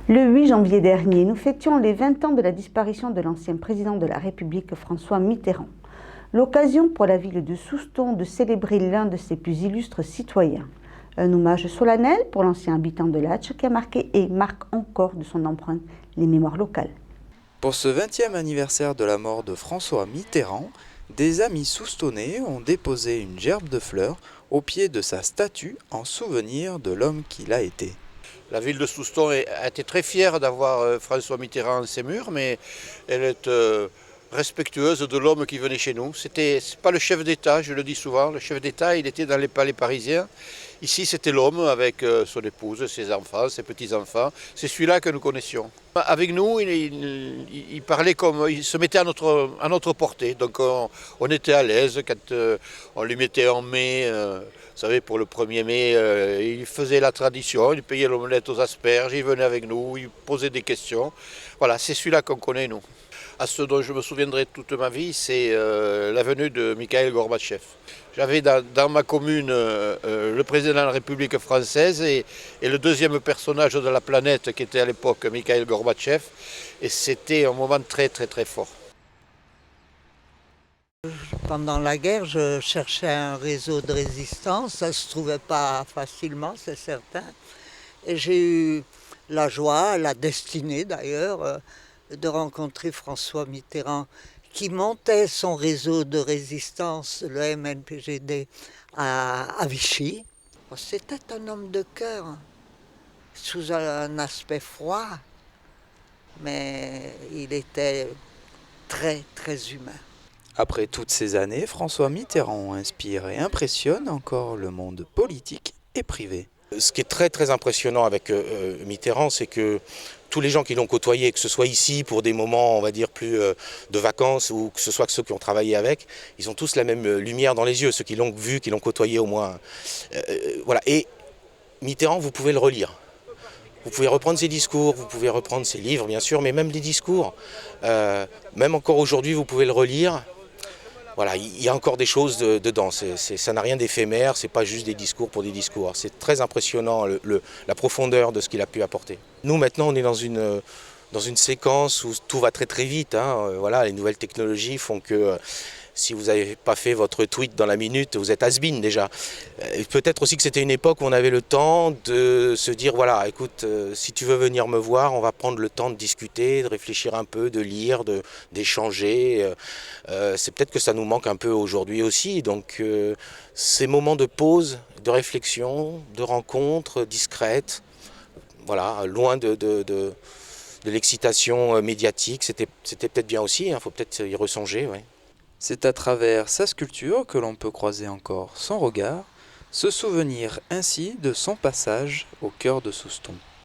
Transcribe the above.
Le 8 janvier dernier, nous fêtions les 20 ans de la disparition de l'ancien président de la République, François Mitterrand. L'occasion pour la ville de Souston de célébrer l'un de ses plus illustres citoyens. Un hommage solennel pour l'ancien habitant de Latch qui a marqué et marque encore de son empreinte les mémoires locales. Pour ce 20e anniversaire de la mort de François Mitterrand, des amis soustonnais ont déposé une gerbe de fleurs au pied de sa statue en souvenir de l'homme qu'il a été. La ville de Souston a été très fière d'avoir François Mitterrand en ses murs, mais elle est respectueuse de l'homme qui venait chez nous. C'est pas le chef d'État, je le dis souvent, le chef d'État il était dans les palais parisiens. Ici c'était l'homme avec son épouse, ses enfants, ses petits-enfants. C'est celui-là que nous connaissions. Avec nous, il parlait comme, il se mettait à notre portée. Donc on était à l'aise quand on lui mettait en mai. Vous savez, pour le 1er mai, il faisait la tradition, il payait l'omelette aux asperges, il venait avec nous, il posait des questions. Voilà, c'est celui-là qu'on connaît, nous. À ce dont je me souviendrai toute ma vie, c'est la venue de Mikhaïl Gorbatchev. J'avais dans ma commune le président de la République française et le deuxième personnage de la planète qui était à l'époque Mikhaïl Gorbatchev. Et c'était un moment très très très fort. Pendant la guerre, je cherchais un réseau de résistance. Ça ne se trouvait pas facilement, c'est certain. Et j'ai eu la joie, la destinée d'ailleurs, de rencontrer François Mitterrand qui montait son réseau de résistance, le MNPGD, à Vichy. C'était un homme de cœur, sous un aspect froid, mais il était très, très humain. Après toutes ces années, François Mitterrand inspire et impressionne encore le monde politique et privé. Ce qui est très très impressionnant avec Mitterrand, c'est que tous les gens qui l'ont côtoyé, que ce soit ici pour des moments, on va dire, plus de vacances, ou que ce soit ceux qui ont travaillé avec, ils ont tous la même lumière dans les yeux, ceux qui l'ont vu, qui l'ont côtoyé au moins. Voilà. Et Mitterrand, vous pouvez le relire. Vous pouvez reprendre ses discours, vous pouvez reprendre ses livres, bien sûr, mais même les discours. Même encore aujourd'hui, vous pouvez le relire. Voilà, il y a encore des choses dedans, ça n'a rien d'éphémère, c'est pas juste des discours pour des discours. C'est très impressionnant la profondeur de ce qu'il a pu apporter. Nous maintenant on est dans une séquence où tout va très très vite. Voilà, les nouvelles technologies font que si vous n'avez pas fait votre tweet dans la minute, vous êtes has-been déjà. Peut-être aussi que c'était une époque où on avait le temps de se dire, voilà, écoute, si tu veux venir me voir, on va prendre le temps de discuter, de réfléchir un peu, de lire, d'échanger. C'est peut-être que ça nous manque un peu aujourd'hui aussi. Donc ces moments de pause, de réflexion, de rencontres discrètes, voilà, loin de l'excitation médiatique, c'était peut-être bien aussi, il faut peut-être y resonger. Ouais. C'est à travers sa sculpture que l'on peut croiser encore son regard, se souvenir ainsi de son passage au cœur de Souston.